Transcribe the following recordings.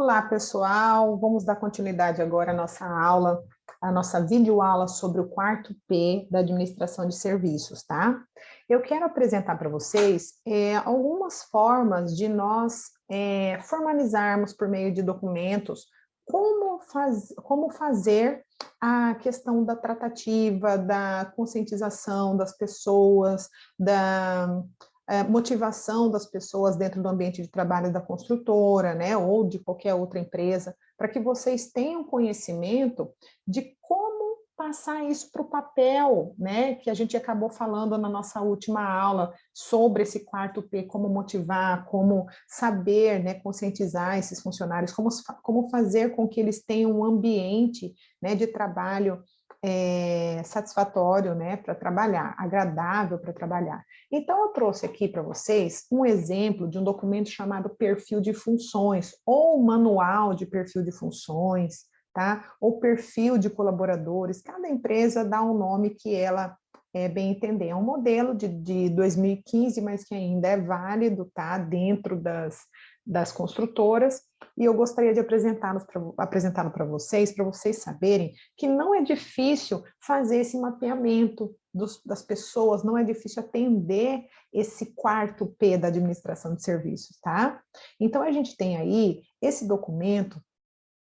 Olá, pessoal. Vamos dar continuidade agora à nossa aula, a nossa videoaula sobre o quarto P da administração de serviços, tá? Eu quero apresentar para vocês algumas formas de nós formalizarmos por meio de documentos como fazer a questão da tratativa, da conscientização das pessoas, da motivação das pessoas dentro do ambiente de trabalho da construtora, né, ou de qualquer outra empresa, para que vocês tenham conhecimento de como passar isso para o papel, né, que a gente acabou falando na nossa última aula sobre esse quarto P, como motivar, como saber, né, conscientizar esses funcionários, como fazer com que eles tenham um ambiente, né, de trabalho satisfatório, né, para trabalhar, agradável para trabalhar. Então, eu trouxe aqui para vocês um exemplo de um documento chamado Perfil de Funções, ou Manual de Perfil de Funções, tá? Ou Perfil de Colaboradores. Cada empresa dá um nome que ela bem entender. É um modelo de 2015, mas que ainda é válido, tá? Dentro das construtoras, e eu gostaria de apresentá-lo para vocês saberem que não é difícil fazer esse mapeamento das pessoas, não é difícil atender esse quarto P da administração de serviços, tá? Então, a gente tem aí esse documento,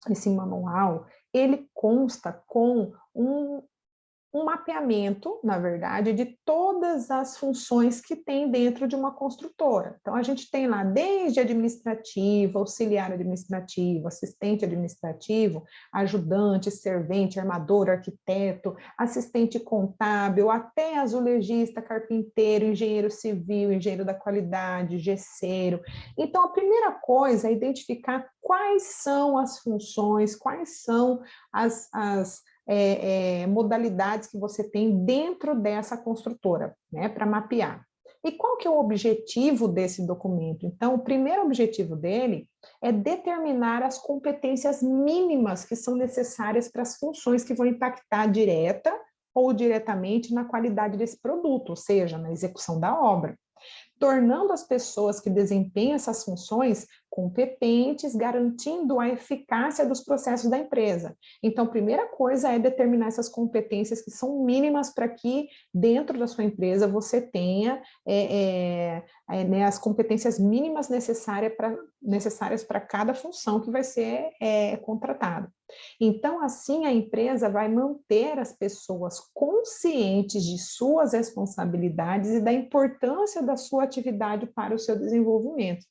esse manual, ele consta com um mapeamento, na verdade, de todas as funções que tem dentro de uma construtora. Então, a gente tem lá desde administrativo, auxiliar administrativo, assistente administrativo, ajudante, servente, armador, arquiteto, assistente contábil, até azulejista, carpinteiro, engenheiro civil, engenheiro da qualidade, gesseiro. Então, a primeira coisa é identificar quais são as funções, quais são as modalidades que você tem dentro dessa construtora, né, para mapear. E qual que é o objetivo desse documento? Então, o primeiro objetivo dele é determinar as competências mínimas que são necessárias para as funções que vão impactar direta ou diretamente na qualidade desse produto, ou seja, na execução da obra, tornando as pessoas que desempenham essas funções competentes, garantindo a eficácia dos processos da empresa. Então, a primeira coisa é determinar essas competências que são mínimas para que dentro da sua empresa você tenha né, as competências mínimas necessárias para cada função que vai ser contratada. Então, assim, a empresa vai manter as pessoas conscientes de suas responsabilidades e da importância da sua atividade para o seu desenvolvimento.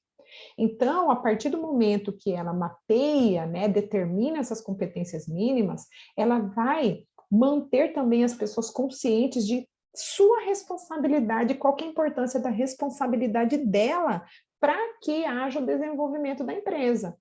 Então, a partir do momento que ela mapeia, né, determina essas competências mínimas, ela vai manter também as pessoas conscientes de sua responsabilidade, qual que é a importância da responsabilidade dela para que haja o desenvolvimento da empresa.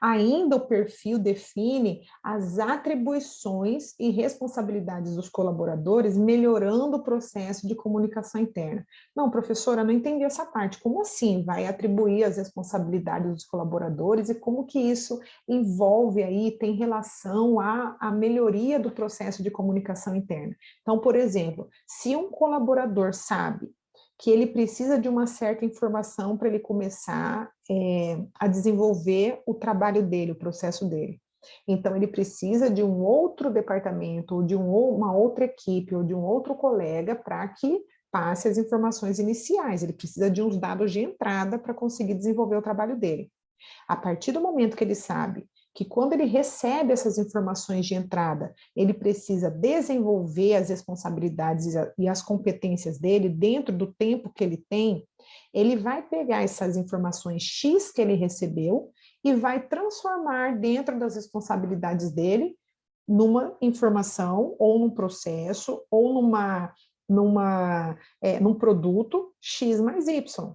Ainda o perfil define as atribuições e responsabilidades dos colaboradores, melhorando o processo de comunicação interna. Não, professora, não entendi essa parte. Como assim vai atribuir as responsabilidades dos colaboradores e como que isso envolve aí, tem relação à melhoria do processo de comunicação interna? Então, por exemplo, se um colaborador sabe que ele precisa de uma certa informação para ele começar a desenvolver o trabalho dele, o processo dele. Então, ele precisa de um outro departamento, ou de uma outra equipe, ou de um outro colega para que passe as informações iniciais. Ele precisa de uns dados de entrada para conseguir desenvolver o trabalho dele. A partir do momento que ele sabe que quando ele recebe essas informações de entrada, ele precisa desenvolver as responsabilidades e as competências dele dentro do tempo que ele tem, ele vai pegar essas informações X que ele recebeu e vai transformar dentro das responsabilidades dele numa informação ou num processo ou num produto X mais Y.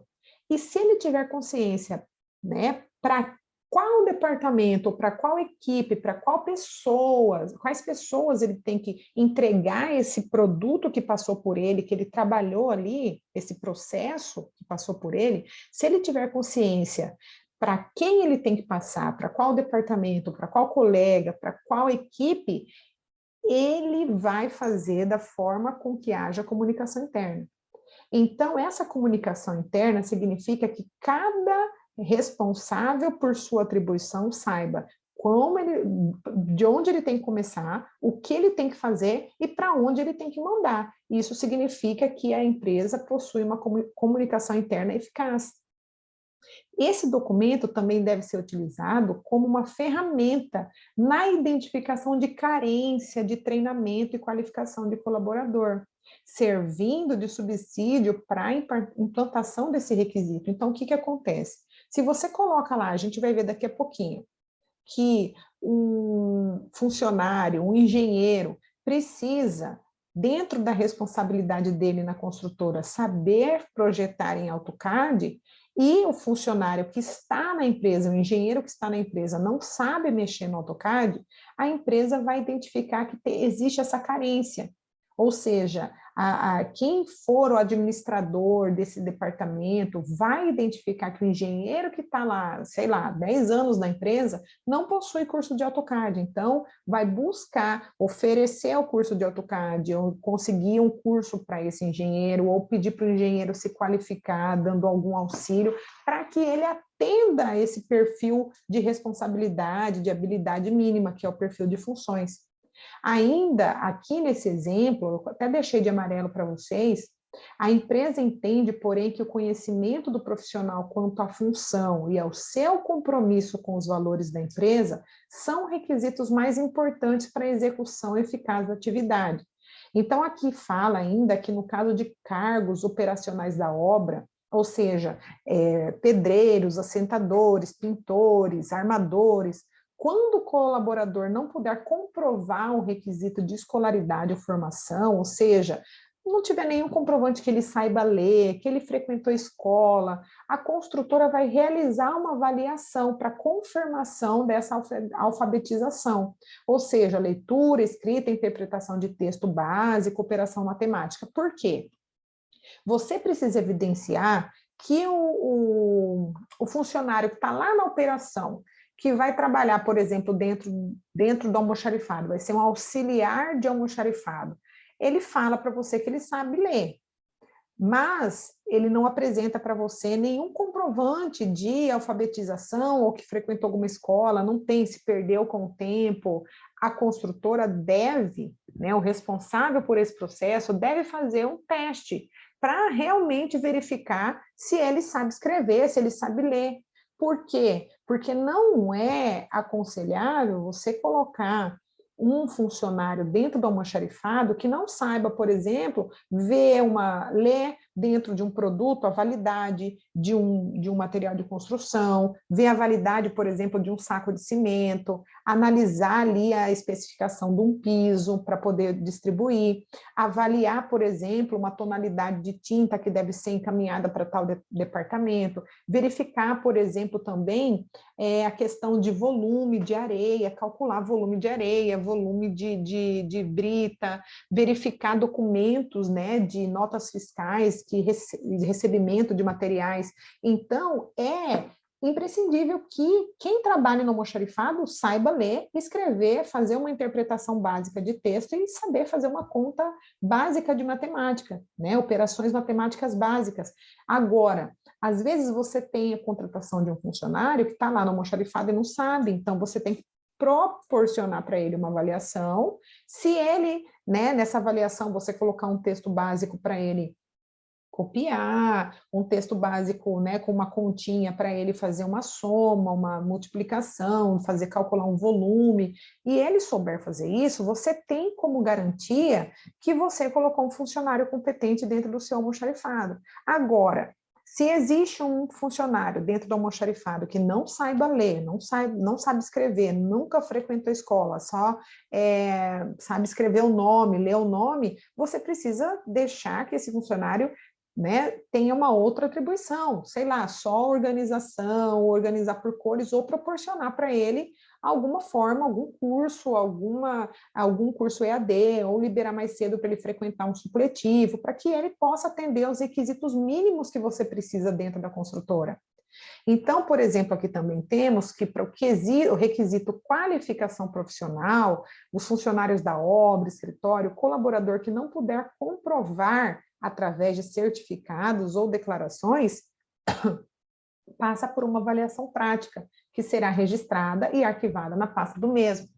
E se ele tiver consciência, né, para qual departamento, para qual equipe, para quais pessoas ele tem que entregar esse produto que passou por ele, que ele trabalhou ali, esse processo que passou por ele, se ele tiver consciência para quem ele tem que passar, para qual departamento, para qual colega, para qual equipe, ele vai fazer da forma com que haja comunicação interna. Então, essa comunicação interna significa que cada responsável por sua atribuição saiba de onde ele tem que começar, o que ele tem que fazer e para onde ele tem que mandar. Isso significa que a empresa possui uma comunicação interna eficaz. Esse documento também deve ser utilizado como uma ferramenta na identificação de carência de treinamento e qualificação de colaborador, servindo de subsídio para a implantação desse requisito. Então, o que acontece? Se você coloca lá, a gente vai ver daqui a pouquinho, que um funcionário, um engenheiro, precisa, dentro da responsabilidade dele na construtora, saber projetar em AutoCAD, e o funcionário que está na empresa, o engenheiro que está na empresa, não sabe mexer no AutoCAD, a empresa vai identificar que existe essa carência. Ou seja, quem for o administrador desse departamento vai identificar que o engenheiro que está lá, sei lá, 10 anos na empresa, não possui curso de AutoCAD. Então, vai buscar oferecer o curso de AutoCAD, ou conseguir um curso para esse engenheiro, ou pedir para o engenheiro se qualificar, dando algum auxílio, para que ele atenda a esse perfil de responsabilidade, de habilidade mínima, que é o perfil de funções. Ainda aqui nesse exemplo, eu até deixei de amarelo para vocês, a empresa entende, porém, que o conhecimento do profissional quanto à função e ao seu compromisso com os valores da empresa são requisitos mais importantes para a execução eficaz da atividade. Então, aqui fala ainda que no caso de cargos operacionais da obra, ou seja, pedreiros, assentadores, pintores, armadores, quando o colaborador não puder comprovar um requisito de escolaridade ou formação, ou seja, não tiver nenhum comprovante que ele saiba ler, que ele frequentou escola, a construtora vai realizar uma avaliação para confirmação dessa alfabetização, ou seja, leitura, escrita, interpretação de texto básico, operação matemática. Por quê? Você precisa evidenciar que o funcionário que está lá na operação, que vai trabalhar, por exemplo, dentro do almoxarifado, vai ser um auxiliar de almoxarifado, ele fala para você que ele sabe ler, mas ele não apresenta para você nenhum comprovante de alfabetização ou que frequentou alguma escola, não tem, se perdeu com o tempo. A construtora deve, né, o responsável por esse processo, deve fazer um teste para realmente verificar se ele sabe escrever, se ele sabe ler. Por quê? Porque não é aconselhável você colocar um funcionário dentro do almoxarifado que não saiba, por exemplo, ler dentro de um produto a validade de um material de construção, ver a validade, por exemplo, de um saco de cimento, analisar ali a especificação de um piso para poder distribuir, avaliar, por exemplo, uma tonalidade de tinta que deve ser encaminhada para tal departamento, verificar, por exemplo, também a questão de volume de areia, calcular volume de areia, volume de brita, verificar documentos, né, de notas fiscais, recebimento de materiais. Então, é imprescindível que quem trabalha no almoxarifado saiba ler, escrever, fazer uma interpretação básica de texto e saber fazer uma conta básica de matemática, né? Operações matemáticas básicas. Agora, às vezes você tem a contratação de um funcionário que está lá no almoxarifado e não sabe, então você tem que proporcionar para ele uma avaliação. Se ele, né, nessa avaliação, você colocar um texto básico para ele copiar, um texto básico, né, com uma continha para ele fazer uma soma, uma multiplicação, calcular um volume, e ele souber fazer isso, você tem como garantia que você colocou um funcionário competente dentro do seu almoxarifado. Agora, se existe um funcionário dentro do almoxarifado que não saiba ler, não sabe escrever, nunca frequentou escola, só sabe escrever o nome, ler o nome, você precisa deixar que esse funcionário, né, tenha uma outra atribuição, sei lá, só organização, organizar por cores, ou proporcionar para ele alguma forma, algum curso EAD, ou liberar mais cedo para ele frequentar um supletivo, para que ele possa atender aos requisitos mínimos que você precisa dentro da construtora. Então, por exemplo, aqui também temos que para o requisito qualificação profissional, os funcionários da obra, escritório, colaborador que não puder comprovar através de certificados ou declarações passa por uma avaliação prática, que será registrada e arquivada na pasta do mesmo. O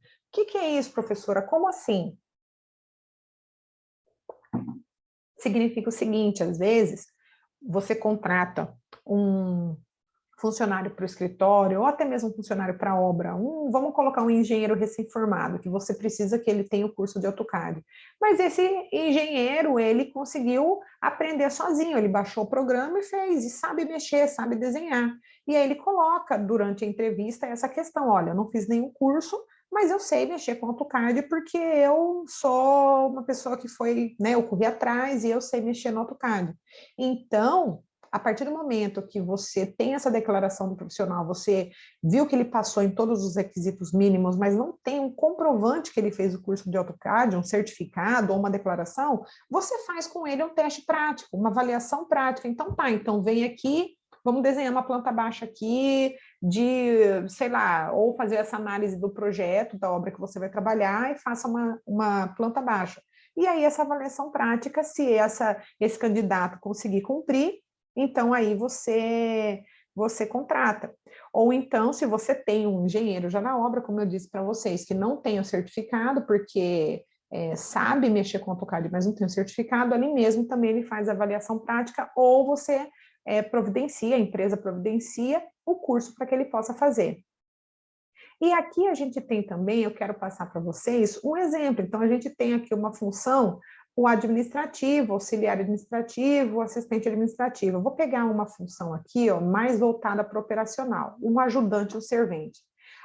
que é isso, professora? Como assim? Significa o seguinte, às vezes, você contrata um funcionário para o escritório, ou até mesmo um funcionário para a obra, vamos colocar um engenheiro recém-formado, que você precisa que ele tenha o curso de AutoCAD. Mas esse engenheiro, ele conseguiu aprender sozinho, ele baixou o programa e fez, e sabe mexer, sabe desenhar. E aí ele coloca, durante a entrevista, essa questão, olha, eu não fiz nenhum curso, mas eu sei mexer com AutoCAD porque eu sou uma pessoa que foi, né, eu corri atrás e eu sei mexer no AutoCAD. Então, a partir do momento que você tem essa declaração do profissional, você viu que ele passou em todos os requisitos mínimos, mas não tem um comprovante que ele fez o curso de AutoCAD, um certificado ou uma declaração, você faz com ele um teste prático, uma avaliação prática. Então tá, então vem aqui, vamos desenhar uma planta baixa aqui, de, sei lá, ou fazer essa análise do projeto, da obra que você vai trabalhar e faça uma planta baixa. E aí essa avaliação prática, se esse candidato conseguir cumprir, então aí você contrata. Ou então, se você tem um engenheiro já na obra, como eu disse para vocês, que não tem o certificado, porque sabe mexer com AutoCAD, mas não tem o certificado, ali mesmo também ele faz a avaliação prática, ou você providencia, a empresa providencia o curso para que ele possa fazer. E aqui a gente tem também, eu quero passar para vocês um exemplo. Então, a gente tem aqui uma função, o administrativo, auxiliar administrativo, assistente administrativo. Eu vou pegar uma função aqui, ó, mais voltada para o operacional, um ajudante, um servente.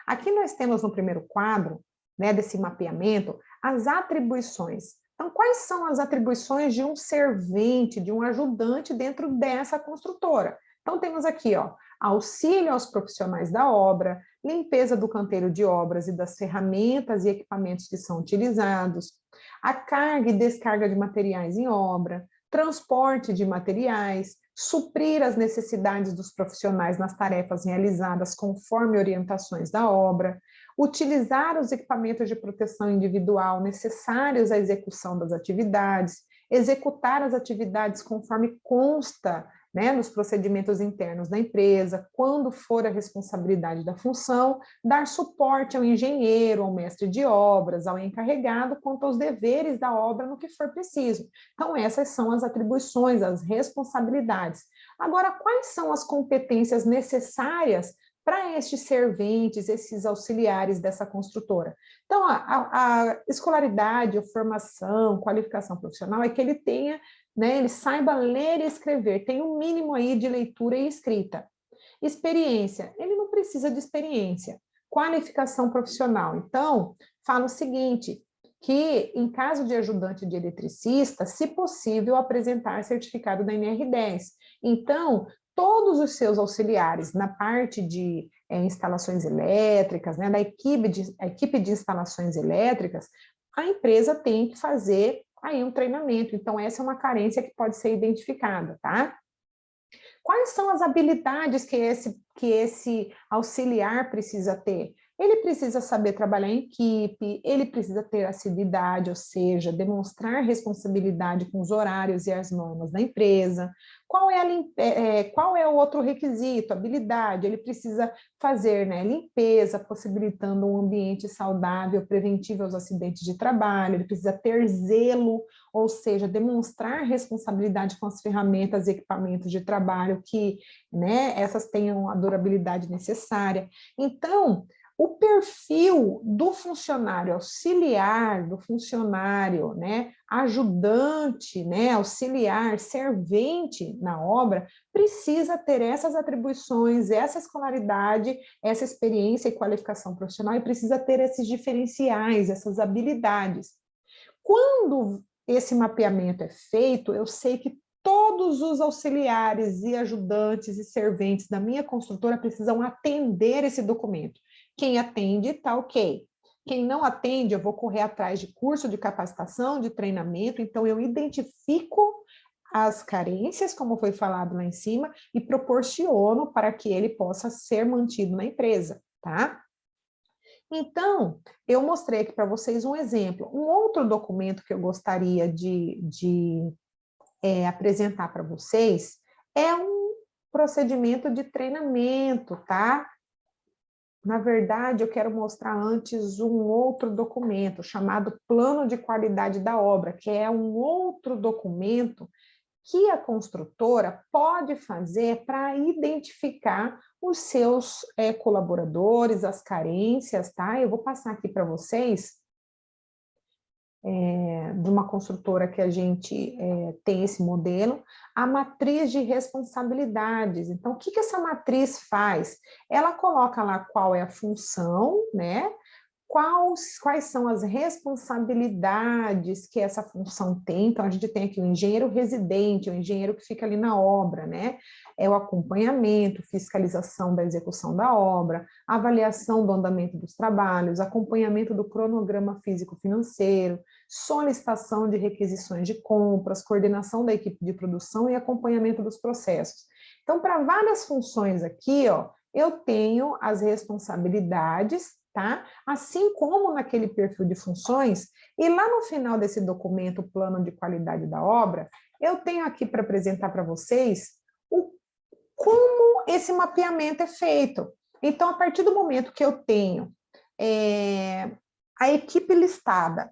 Aqui nós temos no primeiro quadro, né, desse mapeamento, as atribuições. Então, quais são as atribuições de um servente, de um ajudante dentro dessa construtora? Então, temos aqui, ó, auxílio aos profissionais da obra, limpeza do canteiro de obras e das ferramentas e equipamentos que são utilizados, a carga e descarga de materiais em obra, transporte de materiais, suprir as necessidades dos profissionais nas tarefas realizadas conforme orientações da obra, utilizar os equipamentos de proteção individual necessários à execução das atividades, executar as atividades conforme consta, né, nos procedimentos internos da empresa, quando for a responsabilidade da função, dar suporte ao engenheiro, ao mestre de obras, ao encarregado, quanto aos deveres da obra no que for preciso. Então, essas são as atribuições, as responsabilidades. Agora, quais são as competências necessárias para estes serventes, esses auxiliares dessa construtora? Então, a escolaridade, a formação, qualificação profissional é que ele tenha, né, ele saiba ler e escrever, tem um mínimo aí de leitura e escrita. Experiência, ele não precisa de experiência. Qualificação profissional, então, fala o seguinte, que em caso de ajudante de eletricista, se possível, apresentar certificado da NR10. Então, todos os seus auxiliares na parte de instalações elétricas, né, da equipe de instalações elétricas, a empresa tem que fazer aí um treinamento. Então, essa é uma carência que pode ser identificada, tá? Quais são as habilidades que esse auxiliar precisa ter? Ele precisa saber trabalhar em equipe, ele precisa ter assiduidade, ou seja, demonstrar responsabilidade com os horários e as normas da empresa. Qual é o outro requisito? Habilidade, ele precisa fazer, né, limpeza, possibilitando um ambiente saudável, preventivo aos acidentes de trabalho, ele precisa ter zelo, ou seja, demonstrar responsabilidade com as ferramentas e equipamentos de trabalho que, né, essas tenham a durabilidade necessária. Então, o perfil do funcionário auxiliar, do funcionário, né, ajudante, né, auxiliar, servente na obra, precisa ter essas atribuições, essa escolaridade, essa experiência e qualificação profissional, e precisa ter esses diferenciais, essas habilidades. Quando esse mapeamento é feito, eu sei que todos os auxiliares e ajudantes e serventes da minha construtora precisam atender esse documento. Quem atende, está ok. Quem não atende, eu vou correr atrás de curso de capacitação, de treinamento, então eu identifico as carências, como foi falado lá em cima, e proporciono para que ele possa ser mantido na empresa, tá? Então, eu mostrei aqui para vocês um exemplo. Um outro documento que eu gostaria de apresentar para vocês é um procedimento de treinamento, tá? Na verdade, eu quero mostrar antes um outro documento chamado Plano de Qualidade da Obra, que é um outro documento que a construtora pode fazer para identificar os seus colaboradores, as carências, tá? Eu vou passar aqui para vocês de uma construtora que a gente tem esse modelo, a matriz de responsabilidades. Então, o que essa matriz faz? Ela coloca lá qual é a função, né? Quais são as responsabilidades que essa função tem. Então, a gente tem aqui o engenheiro residente, o engenheiro que fica ali na obra, né? É o acompanhamento, fiscalização da execução da obra, avaliação do andamento dos trabalhos, acompanhamento do cronograma físico-financeiro, solicitação de requisições de compras, coordenação da equipe de produção e acompanhamento dos processos. Então, para várias funções aqui, ó, eu tenho as responsabilidades, tá? Assim como naquele perfil de funções, e lá no final desse documento, o plano de qualidade da obra, eu tenho aqui para apresentar para vocês como esse mapeamento é feito. Então, a partir do momento que eu tenho a equipe listada,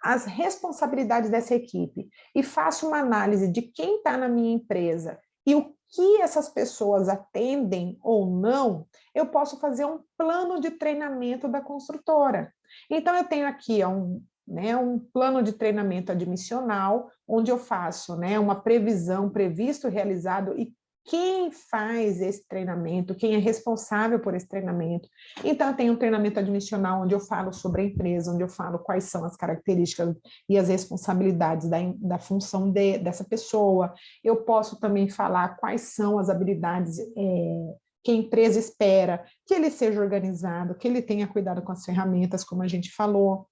as responsabilidades dessa equipe, e faço uma análise de quem está na minha empresa e o que essas pessoas atendem ou não, eu posso fazer um plano de treinamento da construtora. Então, eu tenho aqui um plano de treinamento admissional, onde eu faço uma previsão, previsto, realizado, e quem faz esse treinamento, quem é responsável por esse treinamento. Então, eu tenho um treinamento admissional, onde eu falo sobre a empresa, onde eu falo quais são as características e as responsabilidades da função dessa pessoa. Eu posso também falar quais são as habilidades que a empresa espera, que ele seja organizado, que ele tenha cuidado com as ferramentas, como a gente falou.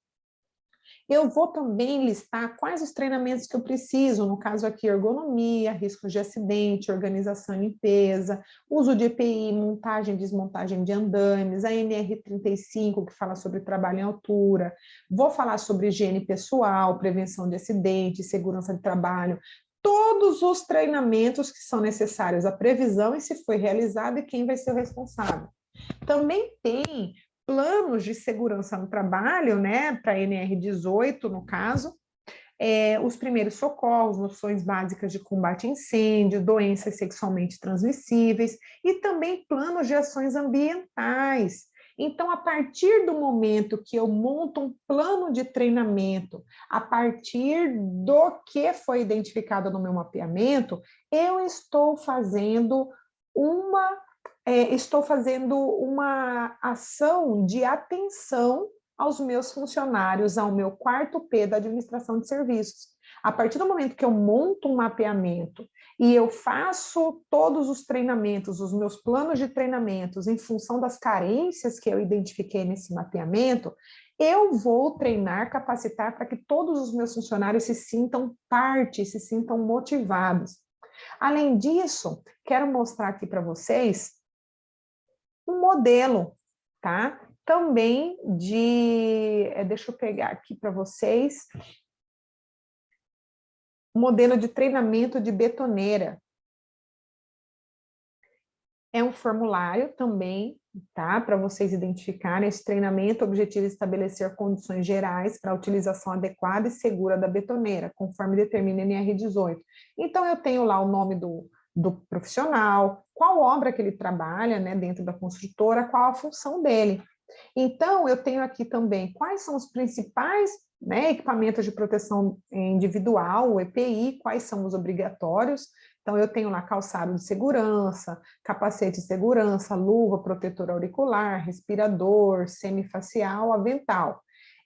Eu vou também listar quais os treinamentos que eu preciso, no caso aqui, ergonomia, riscos de acidente, organização e limpeza, uso de EPI, montagem e desmontagem de andames, a NR35, que fala sobre trabalho em altura, vou falar sobre higiene pessoal, prevenção de acidentes, segurança de trabalho, todos os treinamentos que são necessários, a previsão e se foi realizado e quem vai ser o responsável. Também tem planos de segurança no trabalho, né, para NR18, no caso, os primeiros socorros, noções básicas de combate a incêndio, doenças sexualmente transmissíveis e também planos de ações ambientais. Então, a partir do momento que eu monto um plano de treinamento, a partir do que foi identificado no meu mapeamento, eu estou fazendo uma ação de atenção aos meus funcionários, ao meu quarto P da administração de serviços. A partir do momento que eu monto um mapeamento e eu faço todos os treinamentos, os meus planos de treinamentos em função das carências que eu identifiquei nesse mapeamento, eu vou treinar, capacitar para que todos os meus funcionários se sintam parte, se sintam motivados. Além disso, quero mostrar aqui para vocês um modelo, tá? Também deixa eu pegar aqui para vocês, um modelo de treinamento de betoneira. É um formulário também, tá? Para vocês identificarem esse treinamento, o objetivo é estabelecer condições gerais para a utilização adequada e segura da betoneira, conforme determina a NR18. Então, eu tenho lá o nome do profissional, qual obra que ele trabalha, né, dentro da construtora, qual a função dele. Então, eu tenho aqui também quais são os principais, né, equipamentos de proteção individual, o EPI, quais são os obrigatórios. Então, eu tenho lá calçado de segurança, capacete de segurança, luva, protetor auricular, respirador, semifacial, avental.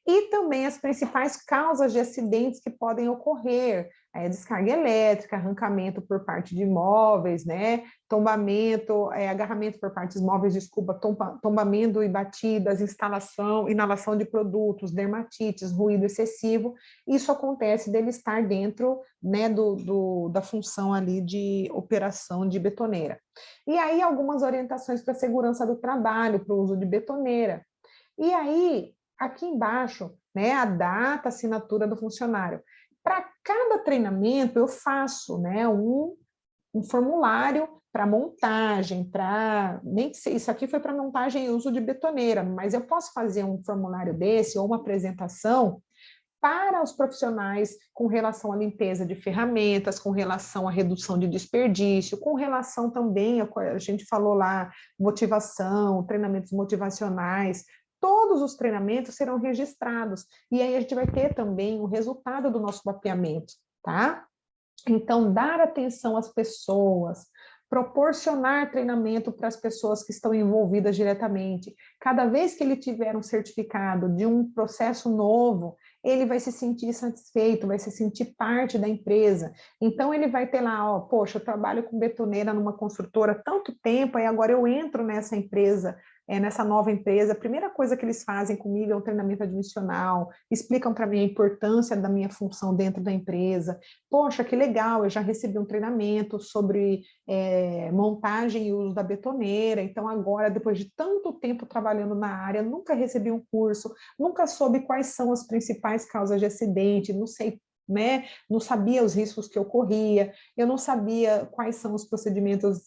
E também as principais causas de acidentes que podem ocorrer, descarga elétrica, arrancamento por parte de móveis, né? Tombamento, agarramento por partes móveis, desculpa, tombamento e batidas, inalação de produtos, dermatites, ruído excessivo. Isso acontece dele estar dentro, né, da função ali de operação de betoneira. E aí algumas orientações para a segurança do trabalho, para o uso de betoneira. E aí, aqui embaixo, né, a data, a assinatura do funcionário. Para cada treinamento, eu faço, né, um um formulário para montagem, nem que isso aqui foi para montagem e uso de betoneira, mas eu posso fazer um formulário desse ou uma apresentação para os profissionais com relação à limpeza de ferramentas, com relação à redução de desperdício, com relação também, a gente falou lá, motivação, treinamentos motivacionais, todos os treinamentos serão registrados, e aí a gente vai ter também o resultado do nosso mapeamento, tá? Então, dar atenção às pessoas, proporcionar treinamento para as pessoas que estão envolvidas diretamente. Cada vez que ele tiver um certificado de um processo novo, ele vai se sentir satisfeito, vai se sentir parte da empresa. Então, ele vai ter lá, ó, poxa, eu trabalho com betoneira numa construtora há tanto tempo, e agora eu entro nessa empresa, nessa nova empresa, a primeira coisa que eles fazem comigo é um treinamento admissional, explicam para mim a importância da minha função dentro da empresa. Poxa, que legal, eu já recebi um treinamento sobre montagem e uso da betoneira, então agora, depois de tanto tempo trabalhando na área, nunca recebi um curso, nunca soube quais são as principais causas de acidente, não sei, né? Não sabia os riscos que ocorria, eu não sabia quais são os procedimentos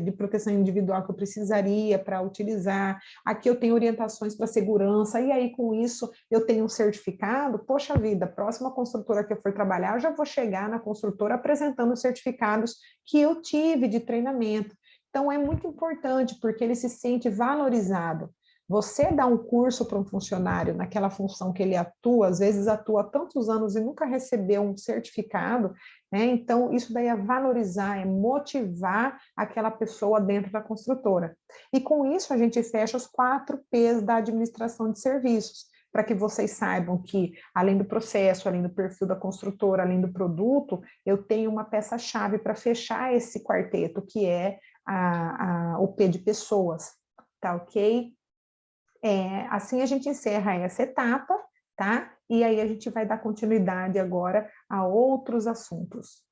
de proteção individual que eu precisaria para utilizar. Aqui eu tenho orientações para segurança, e aí com isso eu tenho um certificado. Poxa vida, próxima construtora que eu for trabalhar, eu já vou chegar na construtora apresentando os certificados que eu tive de treinamento. Então é muito importante, porque ele se sente valorizado. Você dá um curso para um funcionário naquela função que ele atua, às vezes atua há tantos anos e nunca recebeu um certificado, né? Então, isso daí é valorizar, é motivar aquela pessoa dentro da construtora. E com isso, a gente fecha os 4 P's da administração de serviços, para que vocês saibam que, além do processo, além do perfil da construtora, além do produto, eu tenho uma peça-chave para fechar esse quarteto, que é o P de pessoas, tá ok? Assim a gente encerra essa etapa, tá? E aí a gente vai dar continuidade agora a outros assuntos.